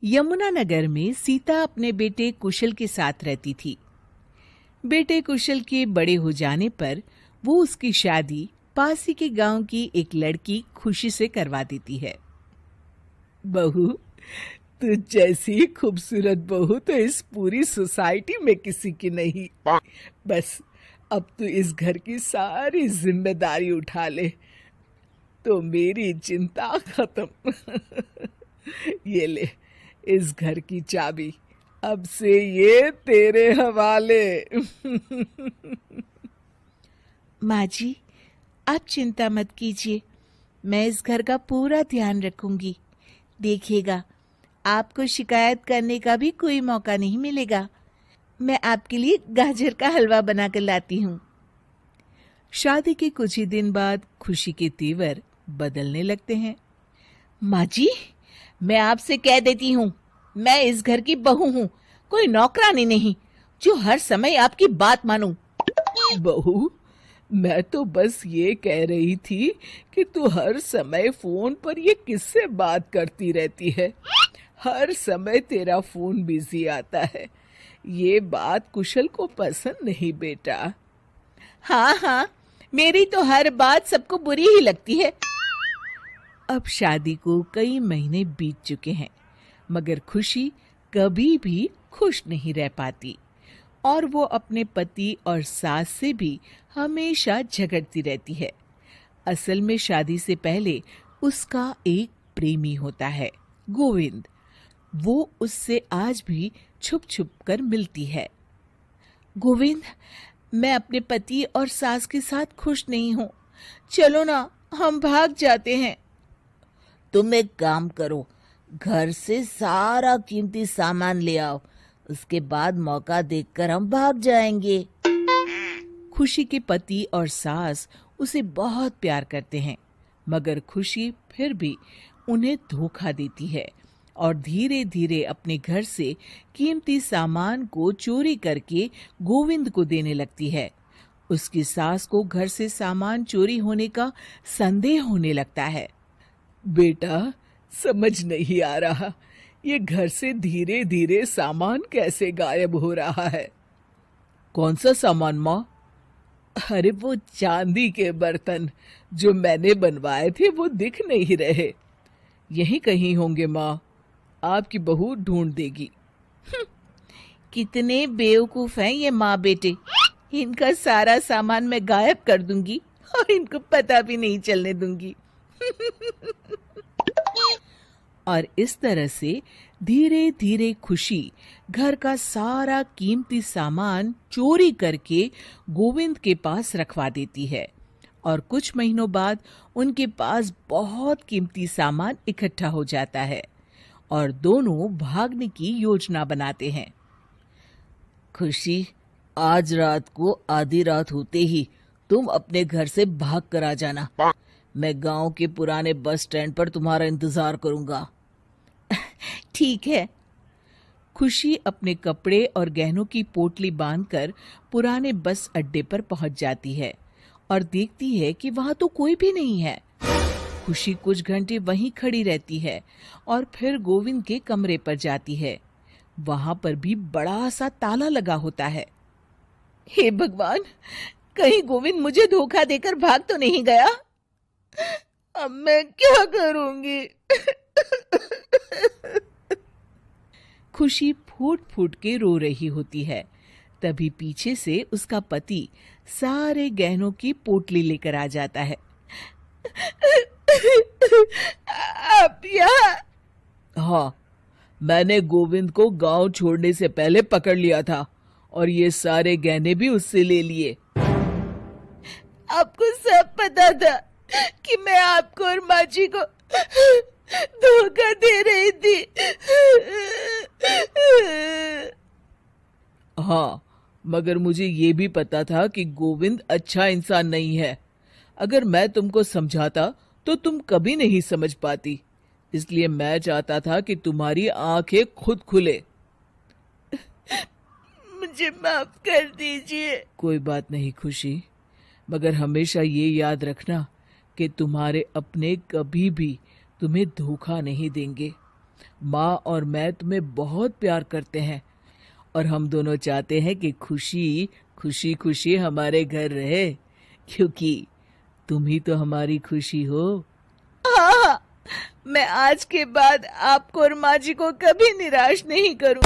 यमुनानगर में सीता अपने बेटे कुशल के साथ रहती थी। बेटे कुशल के बड़े हो जाने पर वो उसकी शादी पास ही के गांव की एक लड़की खुशी से करवा देती है। बहू, तू जैसी खूबसूरत बहू तो इस पूरी सोसाइटी में किसी की नहीं। बस अब तू इस घर की सारी जिम्मेदारी उठा ले तो मेरी चिंता खत्म। ये ले, इस घर की चाबी अब से ये तेरे हवाले। माँ जी, आप चिंता मत कीजिए, मैं इस घर का पूरा ध्यान रखूंगी। देखिएगा, आपको शिकायत करने का भी कोई मौका नहीं मिलेगा। मैं आपके लिए गाजर का हलवा बनाकर लाती हूँ। शादी के कुछ ही दिन बाद खुशी के तेवर बदलने लगते हैं। माँ जी, मैं आपसे कह देती हूँ, मैं इस घर की बहू हूँ, कोई नौकरानी नहीं जो हर समय आपकी बात मानूं। बहू, मैं तो बस ये कह रही थी कि तू हर समय फोन पर ये किससे बात करती रहती है। हर समय तेरा फोन बिजी आता है। ये बात कुशल को पसंद नहीं बेटा। हाँ हाँ, मेरी तो हर बात सबको बुरी ही लगती है। अब शादी को कई महीने बीत चुके हैं, मगर खुशी कभी भी खुश नहीं रह पाती और वो अपने पति और सास से भी हमेशा झगड़ती रहती है। असल में शादी से पहले उसका एक प्रेमी होता है, गोविंद। वो उससे आज भी छुप छुप कर मिलती है। गोविंद, मैं अपने पति और सास के साथ खुश नहीं हूँ, चलो ना हम भाग जाते हैं। तुम एक काम करो, घर से सारा कीमती सामान ले आओ, उसके बाद मौका देखकर हम भाग जाएंगे। खुशी के पति और सास उसे बहुत प्यार करते हैं, मगर खुशी फिर भी उन्हें धोखा देती है और धीरे धीरे अपने घर से कीमती सामान को चोरी करके गोविंद को देने लगती है। उसकी सास को घर से सामान चोरी होने का संदेह होने लगता है। बेटा, समझ नहीं आ रहा, ये घर से धीरे धीरे सामान कैसे गायब हो रहा है। कौन सा सामान माँ? अरे वो चांदी के बर्तन जो मैंने बनवाए थे वो दिख नहीं रहे। यहीं कहीं होंगे माँ, आपकी बहू ढूंढ देगी। कितने बेवकूफ हैं ये माँ बेटे, इनका सारा सामान मैं गायब कर दूंगी और इनको पता भी नहीं चलने दूंगी। और इस तरह से धीरे धीरे खुशी घर का सारा कीमती सामान चोरी करके गोविंद के पास रखवा देती है और कुछ महीनों बाद उनके पास बहुत कीमती सामान इकट्ठा हो जाता है और दोनों भागने की योजना बनाते हैं। खुशी, आज रात को आधी रात होते ही तुम अपने घर से भाग कर आ जाना। मैं गांव के पुराने बस स्टैंड पर तुम्हारा इंतजार करूंगा। ठीक है। खुशी अपने कपड़े और गहनों की पोटली बांधकर पुराने बस अड्डे पर पहुंच जाती है और देखती है कि वहां तो कोई भी नहीं है। खुशी कुछ घंटे वहीं खड़ी रहती है और फिर गोविंद के कमरे पर जाती है। वहां पर भी बड़ा सा ताला लगा होता है। हे भगवान, कहीं गोविंद मुझे धोखा देकर भाग तो नहीं गया? अब मैं क्या करूंगी? खुशी फूट फूट के रो रही होती है। तभी पीछे से उसका पति सारे गहनों की पोटली लेकर आ जाता है। आप यहाँ? हाँ, मैंने गोविंद को गांव छोड़ने से पहले पकड़ लिया था और ये सारे गहने भी उससे ले लिए। आपको सब पता था कि मैं आपको और माँ जी को धोखा दे रही थी? हाँ, मगर मुझे ये भी पता था कि गोविंद अच्छा इंसान नहीं है। अगर मैं तुमको समझाता तो तुम कभी नहीं समझ पाती, इसलिए मैं चाहता था कि तुम्हारी आंखें खुद खुले। मुझे माफ कर दीजिए। कोई बात नहीं खुशी, मगर हमेशा ये याद रखना कि तुम्हारे अपने कभी भी तुम्हें धोखा नहीं देंगे। माँ और मैं तुम्हें बहुत प्यार करते हैं और हम दोनों चाहते हैं कि खुशी खुशी खुशी हमारे घर रहे, क्योंकि तुम ही तो हमारी खुशी हो। हाँ, मैं आज के बाद आपको और माँ जी को कभी निराश नहीं करूँ।